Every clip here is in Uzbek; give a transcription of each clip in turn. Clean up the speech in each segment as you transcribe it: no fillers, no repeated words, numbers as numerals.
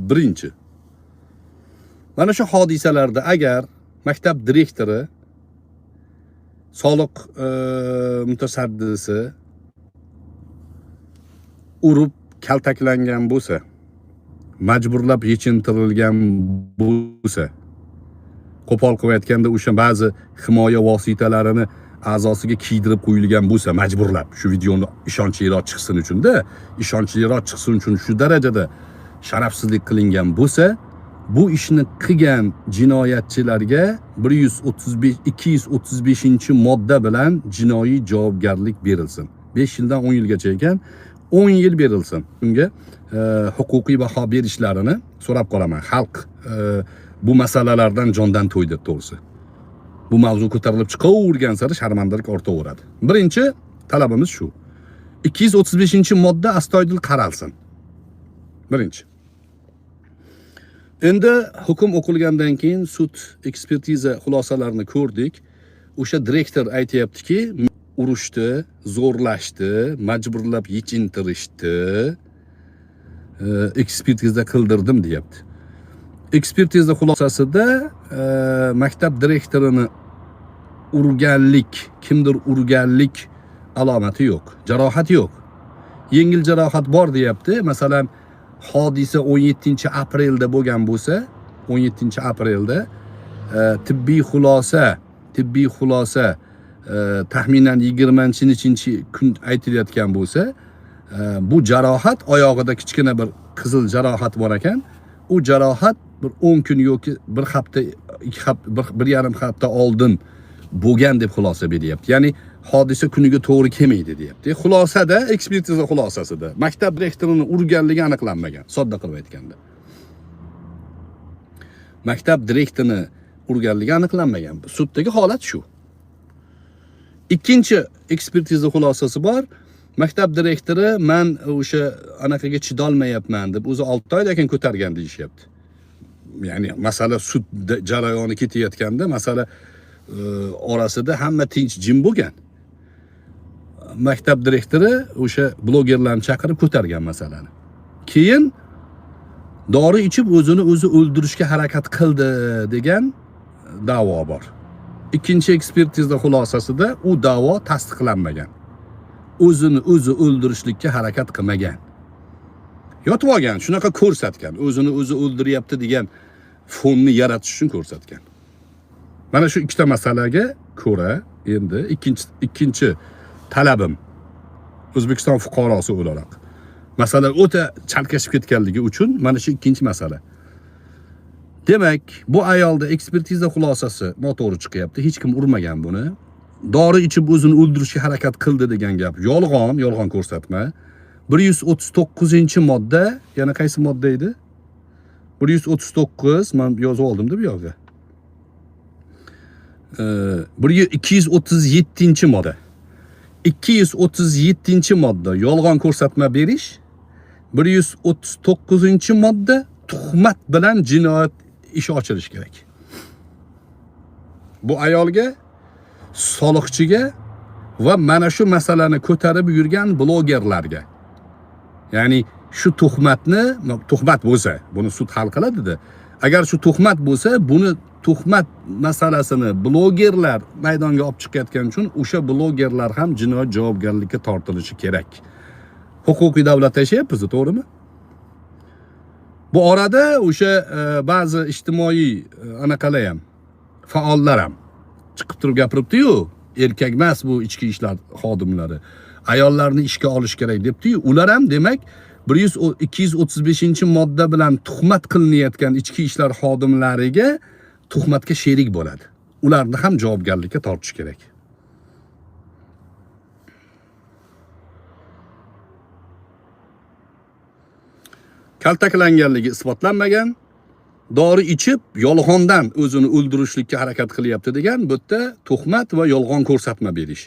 Birinchi. Mana shu hodisalarda agar maktab direktori, soliq mutasaddisi urib kaltaklangan bo'lsa, majburlab yechintirilgan bo'lsa, qo'pol qilayotganda o'sha ba'zi himoya vositalarini a'zosiga kiydirib qo'yilgan bo'lsa, majburlab shu videoni ishonchliroq chiqsin uchun-da, ishonchliroq chiqsin uchun shu darajada sharafsizlik qilingan bo'lsa, bu ishni qilgan jinoyatchilarga 235-modda bilan jinoiy javobgarlik berilsin. 5 yildan 10 yilgacha ekan, 10 yil berilsin. Unga huquqiy baho berishlarini so'rab qolaman. Xalq bu masalalardan jondan to'ydi to'g'risi. Bu mavzu ko'tarilib chiqavergan sari sharmandalik ortaveradi. Birinchi talabimiz shu. 235-modda astoydil qaralsin. Birinchi. Endi hukm o'qilgandan keyin sud ekspertiza xulosalarini ko'rdik. O'sha direktor aytayaptiki, urushdi, zo'rlashdi, majburlab yechintirishdi, ekspertiza qildirdim deyapti. Ekspertiza xulosasida maktab direktorini urganlik, kimdir urganlik alomati yo'q, jarohat yo'q. Yengil jarohat bor deyapti. Masalan, hodisa 17-aprelda bo'lgan bo'lsa, 17-aprelda tibbiy xulosa taxminan 20-kun aytilayotgan bo'lsa, bu jarohat oyog'ida kichkina bir qizil jarohat bor ekan. U jarohat bir 10 kun yoki bir hafta, 1,5 hafta oldin bo'lgan deb xulosa beryapti. Ya'ni hodisa kuniga to'g'ri kelmaydi deyapti. Xulosada, ekspertiza xulosasida maktab direktorini urganligi aniqlanmagan, sodda qilib aytganda. Maktab direktorini urganligi aniqlanmagan. Suddagi holat shu. Ikkinchi ekspertiza xulosasi bor. Maktab direktori men o'sha anaqaga chidolmayapman deb o'zi 6 oydan keyin ko'targan deyishyapti. Ya'ni masala sud jarayoni ketayotganda, masala orasida hamma tinch jim bo'lgan. Maktab direktori o'sha blogerlarni chaqirib ko'targan masalani. Keyin dori ichib o'zini o'zi o'ldirishga harakat qildi degan da'vo bor. Ikkinchi ekspertiza xulosasida u da'vo tasdiqlanmagan. O'zini o'zi o'ldirishlikka harakat qilmagan. Yotib olgan, shunaqa ko'rsatgan, o'zini o'zi o'ldiryapti degan fonni yaratish uchun ko'rsatgan. Mana shu ikkita masalaga ko'ra endi ikkinchi talabim O'zbekiston fuqarosi o'laroq masala o'ta chalkashib ketganligi uchun mana shu ikkinchi masala. Demak, bu ayolda ekspertiza xulosasi noto'g'ri chiqyapti. Hech kim urmagan buni. Dori ichib o'zini o'ldirishga harakat qildi degan gap yolg'on ko'rsatma. 139-modda, yana qaysi modda edi? 139, men yozib oldim-da bu yoqda. 237-modda. 237-modda yolg'on ko'rsatma berish, 139-modda tuhmat bilan jinoyat ishi ochilishi kerak. Bu ayolga, soliqchiga va mana shu masalani ko'tarib yurgan blogerlarga, ya'ni shu tuhmat bo'lsa, buni sud hal qiladi-da. Agar shu tuhmat bo'lsa, buni tuhmat masalasini blogerlar maydonga olib chiqayotgani uchun o'sha blogerlar ham jinoyat javobgarlikka tortilishi kerak. Huquqiy davlatda yashayapmiz, to'g'rimi? Bu orada o'sha ba'zi ijtimoiy anaqalar ham, faollar ham chiqib turib gapiribdi-yu, erkak emas bu ichki ishlar xodimlari, ayollarni ishga olish kerak debdi-yu, ular ham demak 235-modda bilan tuhmat qilinayotgan ichki ishlar xodimlariga tuhmatga sherik bo'ladi. Ularni ham javobgarlikka tortish kerak. Kaltaklanganligi isbotlanmagan, dori ichib yolg'ondan o'zini o'ldirishlikka harakat qilyapti degan bu yerda tuhmat va yolg'on ko'rsatma berish.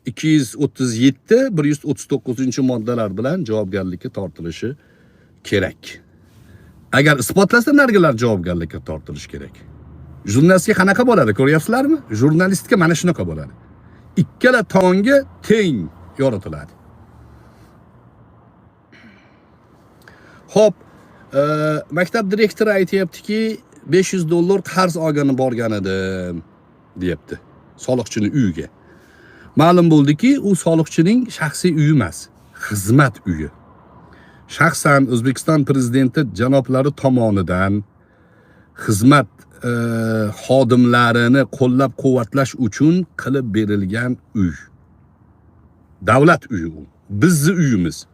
237-139 moddalar bilan javobgarlikka tortilishi kerak. Agar isbotlasa nargilar javobgarlikka tortilishi kerak. Jurnalistga qanaqa bo'ladi, ko'ryapsizlarmi? Jurnalistga mana shunaqa bo'ladi. Ikkala tomonga teng yoritiladi. Xo'p, maktab direktori aytayaptiki, 500 dollar qarz olgani borgan edim, deyapti. Soliqchini uyiga. Ma'lum bo'ldiki, u soliqchining shaxsiy uyi emas, xizmat uyi. Shaxsan O'zbekiston prezidenti janoblari tomonidan xizmat xodimlarini qo'llab-quvvatlash uchun qilib berilgan uy. Davlat uyi u. Bizning uyimiz.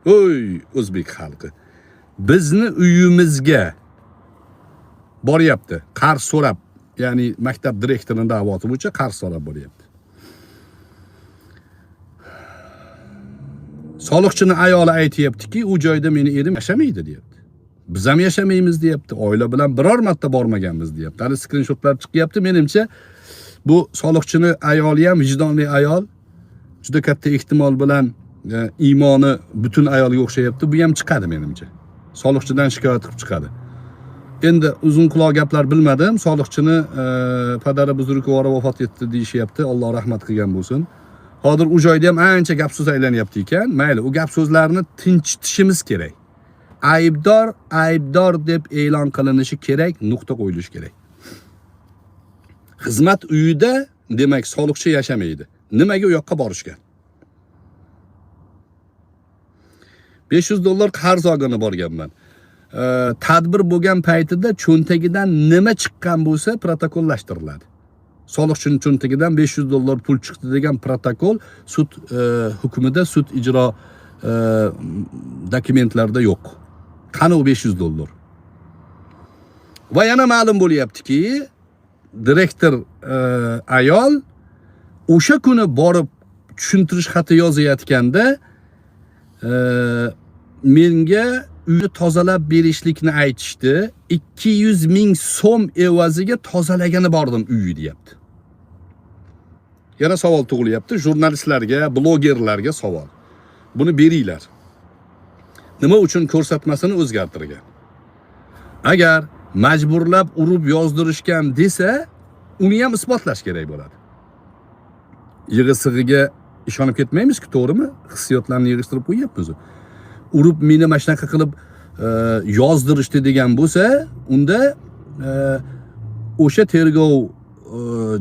Oy, o'zbek xalqi. Bizni uyimizga boryapti. Qarz so'rab, ya'ni maktab direktorining da'vosi bo'yicha qarz so'rab boryapti. Soliqchini ayoli aytayaptiki, u joyda meni erim yashamaydi, deyapti. Biz ham yashamaymiz, deyapti. Oila bilan biror marta bormaganmiz, deyapti. Hali skrinshotlar chiqyapti. Menimcha bu soliqchini ayoli ham vijdonli ayol. Juda katta ehtimol bilan iymoni butun ayolga o'xshayapti. Bu ham chiqadi menimcha. Soliqchidan shikoyat qilib chiqadi. Endi uzun quloq gaplar bilmadim. Soliqchini padari buzrukvori vafot etdi deyishyapti. Alloh rahmat qilgan bo'lsin. Hozir u joyda ham ancha gap so'z aylanyapti ekan. Mayli, u gap so'zlarni tinchitishimiz kerak. Aybdor deb e'lon qilinishi kerak, nuqta qo'yilishi kerak. Xizmat uyida demak soliqchi yashamaydi. Nimaga u yoqqa borishgan? 500 dollar qarz olgani borganman. Tadbir bo'lgan paytida cho'ntagidan nima chiqqan bo'lsa protokollashtiriladi. Soliqchining cho'ntagidan 500 dollar pul chiqdi degan protokol sud hukmida, sud ijro dokumentlarida yo'q. Qani u 500 dollar? Va yana ma'lum bo'lyaptiki, direktor ayol o'sha kuni borib tushuntirish xati yozayotganda menga uyni tozalab berishlikni aytishdi. 200 ming so'm evaziga tozalagani bordim uyni, deyapti. Yana savol tug'ilyapti, jurnalistlarga, blogerlarga savol. Buni beringlar. Nima uchun ko'rsatmasini o'zgartirgan? Agar majburlab urib yozdirishgan desa, uni ham isbotlash kerak bo'ladi. Yig'i-sig'iga ishonib ketmaymiz-ku, to'g'rimi? Hissiyotlarni yig'ishtirib qo'yapmiz. Urib meni mana shunaqa qilib yozdirishdi degan bo'lsa, unda o'sha tergov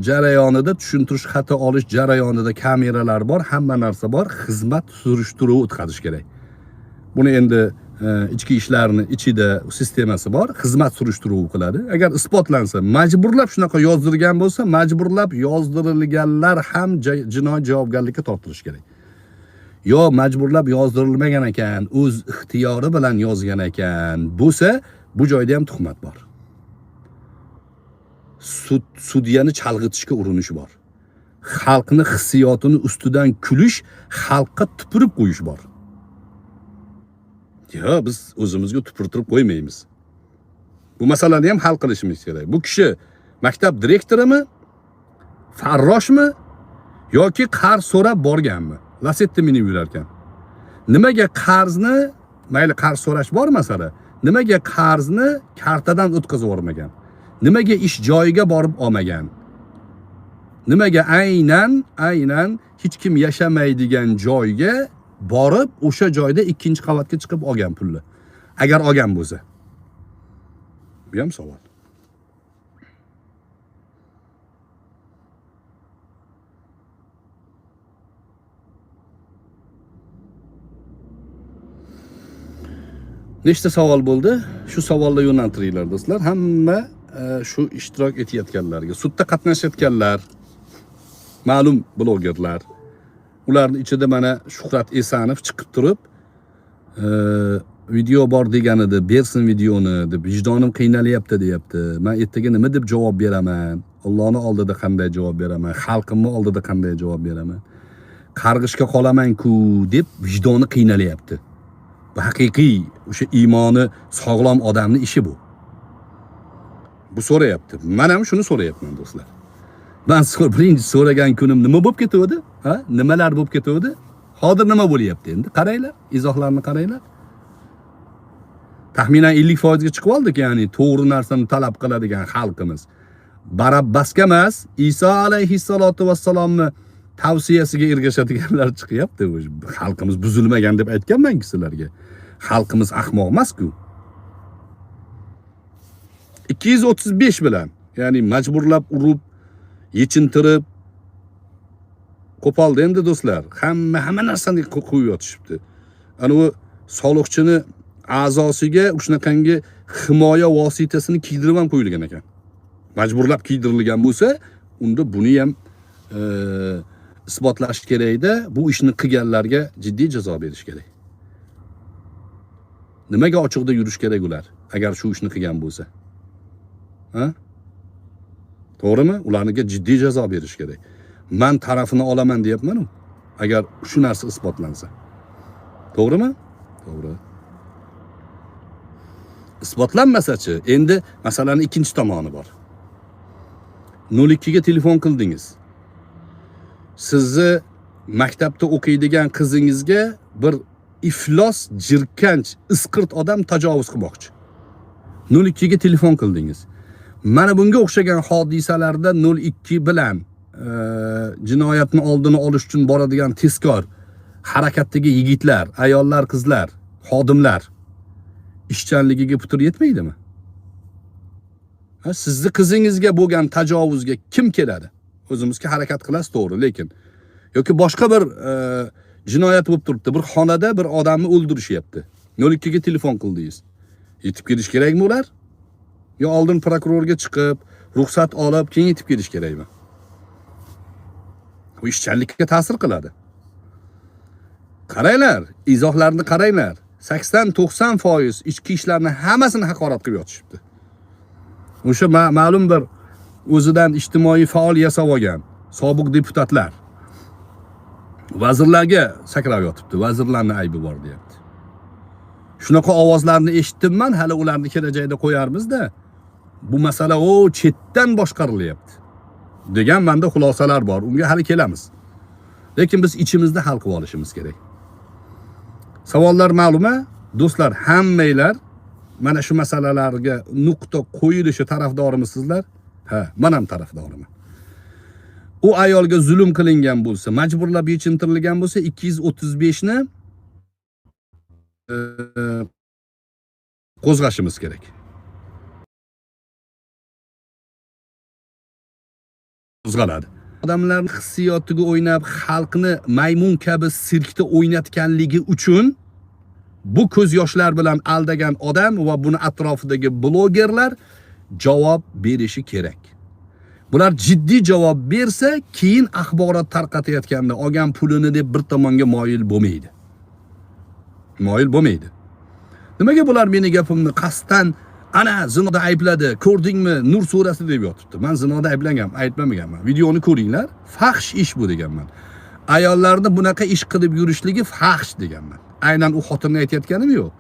jarayonida, tushuntirish xati olish jarayonida kameralar bor, hamma narsa bor, xizmat surishtiruvi o'tkazish kerak. Buni endi ichki ishlarni ichida sistemasi bor, xizmat surishtiruvi qiladi. Agar isbotlansa, majburlab shunaqa yozdirgan bo'lsa, majburlab yozdirilganlar ham jinoiy javobgarlikka tortilishi kerak. Yo majburlab yozdirilmagan ekan, o'z ixtiyori bilan yozgan ekan bo'lsa, bu joyda ham tuhmat bor. Sudyani chalg'itishga urinish bor. Xalqni hissiyotini ustidan kulish, xalqqa tupurib qo'yish bor. Yo, biz o'zimizga tupurtirib qo'ymaymiz. Bu masalani ham hal qilishimiz kerak. Bu kishi maktab direktorimi, farroshmi yoki qarz so'rab borganmi? Lasetti minib yurarkan. Nimaga qarzni, mayli qarz so'rash bor masala, nimaga qarzni kartadan o'tkazib yubormagan? Nimaga ish joyiga borib olmagan? Nimaga aynan hech kim yashamaydigan joyga borib o'sha joyda ikkinchi qavatga chiqib olgan pulni? Agar olgan bo'lsa. Bu ham savol. Nechta savol bo'ldi? Shu savolga yo'naltiringlar do'stlar. Hamma shu ishtirok etayotganlarga, sudda qatnashayotganlar, ma'lum blogerlar, ularning ichida mana Shuhrat Esanov chiqib turib, video bor degan edi, bersin videoni deb, vijdonim qiynalyapti deyapti. Men ertaga nima deb javob beraman? Allohning oldida qanday javob beraman? Xalqimning oldida qanday javob beraman? Qarg'ishga qolaman-ku deb vijdoni qiynalyapti. Bu haqiqiy o'sha iymoni sog'lom odamning ishi bu. Bu so'rayapti. Men ham shuni so'rayapman do'stlar. Men birinchi so'ragan kunim nima bo'lib ketdi? Ha? Nimalar bo'lib ketdi? Hozir nima bo'lyapti endi? Qaranglar, izohlarni qaranglar. Taxminan 50% ga chiqib oldik, ya'ni to'g'ri narsani talab qiladigan xalqimiz. Barabbasga emas, Iso alayhissalatu vassalomni tavsiyasiga ergashadiganlar chiqyapti. Xalqimiz buzilmagan deb aytganman sizlarga. Xalqimiz ahmoq emas-ku. 235 bilan, ya'ni majburlab urib, yechintirib qo'poldi endi do'stlar. Hamma narsani qo'yib yotishibdi. Ana u soliqchini a'zosiga shunaqangi himoya vositasini kiydirib ham qo'yilgan ekan. Majburlab kiydirilgan bo'lsa, unda buni ham isbotlash kerak-da, bu ishni qilganlarga jiddiy jazo berish kerak. Nimaga ochiqda yurish kerak ular, agar shu ishni qilgan bo'lsa? Ha? To'g'rimi? Ularga jiddiy jazo berish kerak. Men tarafini olaman deyapman-ku, agar shu narsa isbotlansa. To'g'rimi? To'g'ri. Isbotlanmasa-chi, endi masalaning ikkinchi tomoni bor. 02 ga telefon qildingiz. Sizni maktabda o'qiydigan qizingizga bir iflos, jirkanch, isqirt odam tajovuz qilmoqchi. 02 ga telefon qildingiz. Mana bunga o'xshagan hodisalarda 02 bilan jinoyatni oldini olish uchun boradigan tezkor harakatdagi yigitlar, ayollar, qizlar, xodimlar ishchanligiga putur yetmaydimi? Sizni qizingizga bo'lgan tajovuzga kim keladi? O'zimizga harakat qilasiz, to'g'ri, lekin yoki boshqa bir jinoyat bo'lib turibdi, bir xonada bir odamni o'ldirishyapti. 02 ga telefon qildingiz. Yetib kelish kerakmi ular? Yo oldin prokurorga chiqib, ruxsat olib, keyin yetib kelish kerakmi? Bu ishchanlikka ta'sir qiladi. Qaranglar, izohlarni qaranglar. 80-90% ichki ishlarni hammasini haqorat qilib yotishibdi. O'sha ma'lum bir o'zidan ijtimoiy faol yasab olgan sobiq deputatlar vazirlarga sakrab yotibdi. Vazirlarning aybi bor deyapti. Shunaqa ovozlarni eshitdim-man, hali ularni kelajakda qo'yarmiz-da. Bu masala chetdan boshqarilyapti degan menda xulosalar bor. Unga hali kelamiz. Lekin biz ichimizda hal qilib olishimiz kerak. Savollar ma'lum-a? Do'stlar, hammanglar mana shu masalalarga nuqta qo'yilishi tarafdorimizsizlar? Ha, men ham tarafdoriman. U ayolga zulm qilingan bo'lsa, majburlab yechintirilgan bo'lsa, 235 ni qo'zg'ashimiz kerak. Qo'zg'aladi. Odamlarning hissiyotiga o'ynab, xalqni maymun kabi sirkda o'ynatganligi uchun bu ko'z yoshlar bilan aldagan odam va buni atrofidagi blogerlar javob berishi kerak. Bular jiddiy javob bersa, keyin axborot tarqatayotganda olgan pulini deb bir tomonga moyil bo'lmaydi. Moyil bo'lmaydi. Nimaga bular meni gapimni qasddan ana zinoda aybladi, ko'rdingmi, Nur surasi deb yotibdi. Men zinoda ayblangan, aytmaganman. Videoni ko'ringlar. Fahsh ish bu deganman. Ayollarni bunaqa ish qilib yurishligi fahsh deganman. Aynan u xotinning aytayotganim yo'q.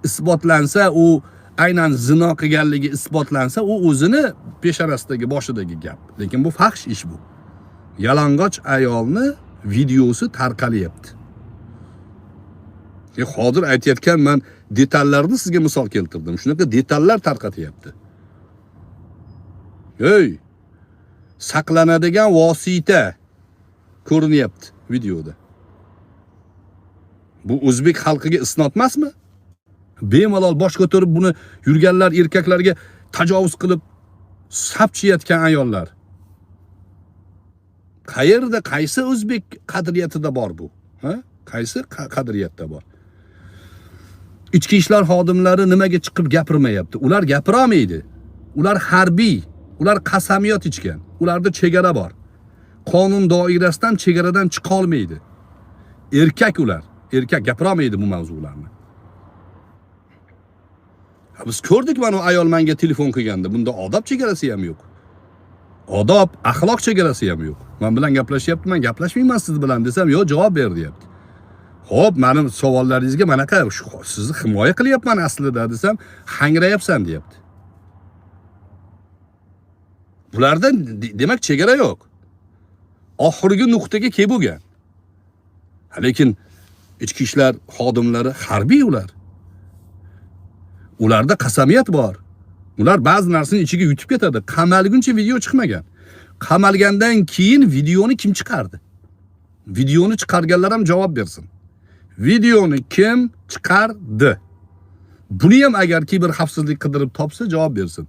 Isbotlansa, u aynan zino qilganligi isbotlansa, u o'zini pesharasidagi boshidagi gap. Lekin bu fahsh ish bu. Yalang'och ayolni videosi tarqalyapti. Hozir aytayotgan men detallarni sizga misol keltirdim. Shunaqa detallar tarqatyapti. Saqlanadigan vosita ko'rinyapti videoda. Bu o'zbek xalqiga isnot emasmi? Bemalol bosh ko'tarib buni yurganlar erkaklarga tajovuz qilib sapchiyotgan ayollar. Qayerda, qaysi o'zbek qadriyatida bor bu? Ha? Qaysi qadriyatda bor? Ichki ishlar xodimlari nimaga chiqib gapirmayapti? Ular gapira olmaydi. Ular harbiy, ular qasamiyat ichgan. Ularda chegara bor. Qonun doirasidan chegaradan chiqa olmaydi. Erkak ular. Erkak gapira olmaydi bu mavzularni. Biz ko'rdik, mana ayol menga telefon qilganda, bunda odob chegarasi ham yo'q. Odob, axloq chegarasi ham yo'q. Men bilan gaplashyapti, men gaplashmayman siz bilan desam, yo'q, javob ber deyapti. Xo'p, mening savollaringizga manaqa sizni himoya qilyapman aslida desam, hangrayapsan deyapti. Bularda demak chegara yo'q. Oxirgi nuqtaga kelib bo'lgan. Lekin ichki ishlar xodimlari harbiy ular. Ularda qasamiyat bor. Ular ba'zi narsani ichiga yutib ketadi. Qamalguncha video chiqmagan. Qamalgandan keyin videoni kim chiqardi? Videoni chiqarganlar ham javob bersin. Videoni kim chiqardi? Buni ham agar bir xavfsizlik qidirib topsa javob bersin.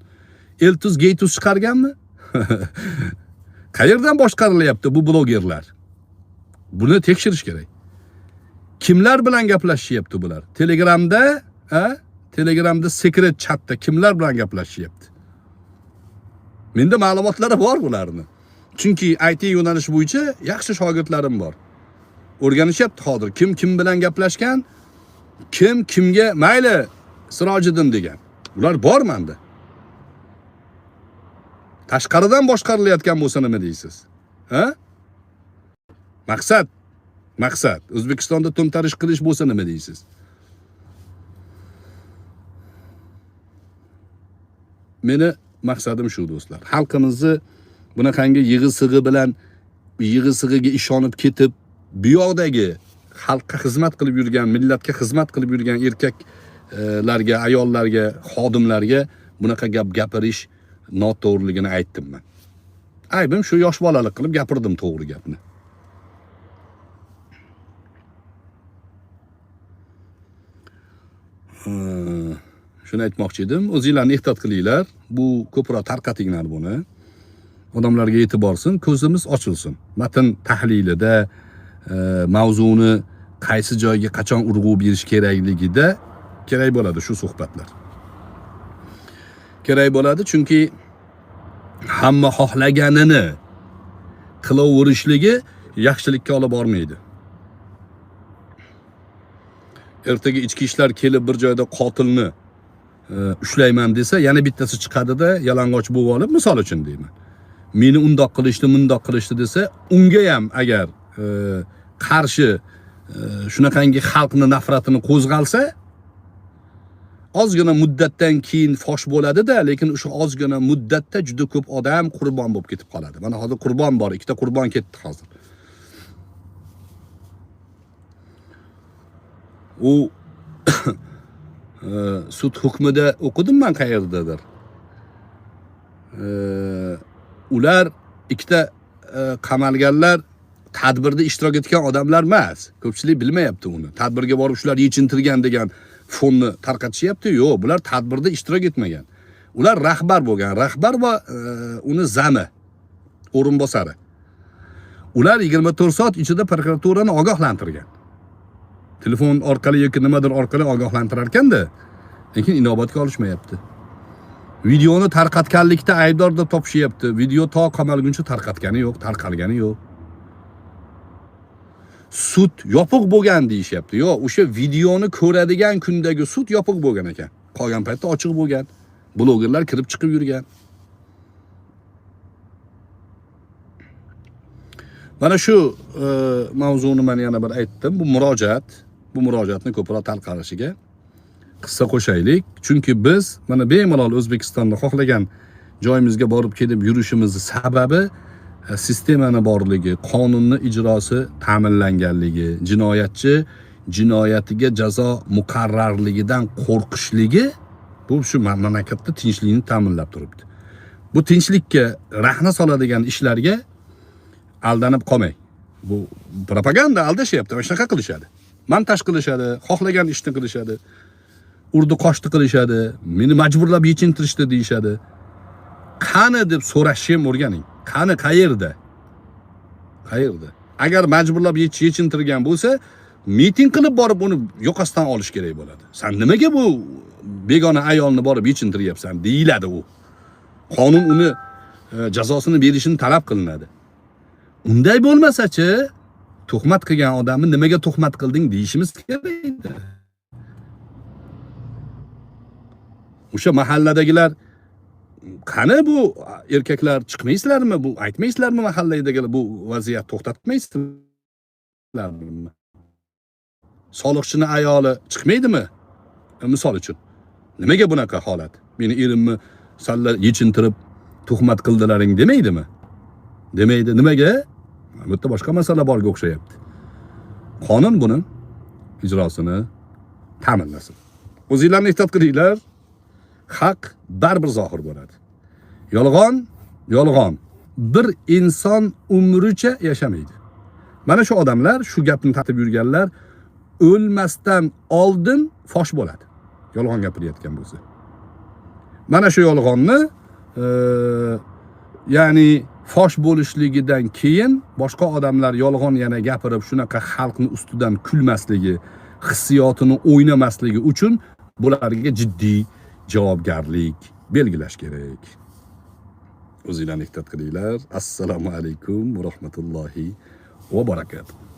Eltuz Geytuz chiqarganmi? Qayerdan boshqarilyapti bu blogerlar? Buni tekshirish kerak. Kimlar bilan gaplashyapti bular? Telegramda, Telegramda sekret chatda kimlar bilan gaplashyapti? Menda ma'lumotlari bor bularni. Chunki IT yo'nalishi bo'yicha yaxshi shogirdlarim bor. O'rganishyapti hozir kim bilan gaplashgan, kimga mayli Sirojiddin degan. Ular bor menda. Tashqaridan boshqarilayotgan bo'lsa nima deysiz? Maqsad O'zbekistonda to'ntarish qilish bo'lsa nima deysiz? Meni maqsadim shu do'stlar. Xalqimizni bunaqangi yig'i-sig'i bilan yig'i-sig'iga ishonib ketib, bu yoqdagi xalqqa xizmat qilib yurgan, millatga xizmat qilib yurgan erkaklarga, ayollarga, xodimlarga bunaqa gapirish noto'g'riligini aytdim men. Aybim shu yosh bolalik qilib gapirdim to'g'ri gapni. Shuni aytmoqchi edim. O'zingizlarni ehtiyot qilinglar. Bu ko'proq tarqatinglar buni. Odamlarga yetib borsin, ko'zimiz ochilsin. Matn tahlilida mavzuni qaysi joyga qachon urg'u berish kerakligida kerak bo'ladi shu suhbatlar. Kerak bo'ladi chunki hamma xohlaganini qilaverishligi yaxshilikka olib bormaydi. Ertaga ichki ishlar kelib bir joyda qotilni ushlayman desa, yana bittasi chiqadi-da, yalang'och bo'lib olib, misol uchun deyman. Meni undoq qilishdi desa, unga ham agar qarshi shunaqangi xalqni nafratini qo'zg'alsa, ozgina muddatdan keyin fosh bo'ladi-da, lekin o'sha ozgina muddatda juda ko'p odam qurbon bo'lib ketib qoladi. Mana hozir qurbon bor, ikkita qurbon ketdi hozir. U sud hukmida o'qidim men qayerdadir. Ular ikkita qamalganlar tadbirda ishtirok etgan odamlar emas. Ko'pchilik bilmayapti uni. Tadbirga borib shular yechintirgan degan fonni tarqatishyapti. Yo'q, bular tadbirda ishtirok etmagan. Ular rahbar bo'lgan. Rahbar va uni zami, o'rinbosari. Ular 24 soat ichida prokuraturani ogohlantirgan. Telefon orqali yoki nimadir orqali ogohlantirar ekanda, lekin inobatga olishmayapti. Videoni tarqatganlikda aybdor deb topishyapti. Video to qamalguncha tarqatgani yo'q, tarqalgani yo'q. Sud yopiq bo'lgan deyishyapti. Yo'q, o'sha videoni ko'radigan kundagi sud yopiq bo'lgan ekan. Qolgan paytda ochiq bo'lgan. Blogerlar kirib chiqib yurgan. Mana shu mavzuni men yana bir aytdim. Bu murojaatni ko'proq tarqalishiga qissa qo'shaylik. Chunki biz mana bemalol O'zbekistonda xohlagan joyimizga borib kelib yurishimizning sababi sistemani borligi, qonunni ijrosi ta'minlanganligi, jinoyatchi jinoyatiga jazo muqarrarligidan qo'rqishligi bu shu mamlakatda tinchlikni ta'minlab turibdi. Bu tinchlikka rahna soladigan ishlarga aldanib qolmang. Bu propaganda aldashyapti, mana shunaqa qilishadi. Montaj qilishadi, xohlagan ishni qilishadi. Urdi qochdi qilishadi, meni majburlab yechintirishdi deyishadi. Qani deb so'rashni ham o'rganing. Qani qayerda? Agar majburlab yechintirgan bo'lsa, miting qilib borib uni yoqasidan olish kerak bo'ladi. Sen nimaga bu begona ayolni borib yechintiryapsan deyiladi u. Qonun uni jazosini berishini talab qilinadi. Unday bo'lmasa-chi, tuhmat qilgan odamni nimaga tuhmat qilding deyishimiz kerak edi. O'sha mahalladagilar qani bu erkaklar chiqmaysizlarmi? Bu aytmaysizlarmi mahalladagilar bu vaziyat to'xtatmaysizlarmi? Soliqchini ayoli chiqmaydimi? Misol uchun. Nimaga bunaqa holat? Meni erimni sanlar yechintirib tuhmat qildilaring demaydimi? Demaydi. Nimaga? Bu yerda boshqa masala borga o'xshayapti. Qonun buni ijrosini ta'minlasin. O'zingizlarni ehtiyot qilinglar. Haq baribir zohir bo'ladi. Yolg'on bir inson umricha yashamaydi. Mana shu odamlar, shu gapni tatib yurganlar o'lmasdan oldin fosh bo'ladi. Yolg'on gapirayotgan bo'lsa. Mana shu yolg'onni ya'ni fosh bo'lishligidan keyin boshqa odamlar yolg'on yana gapirib shunaqa xalqni ustidan kulmasligi, hissiyotini o'ynamasligi uchun bularga jiddiy javobgarlik belgilash kerak. O'zinglarni ehtiyot qilinglar. Assalomu alaykum va rahmatullohi va barakatuh.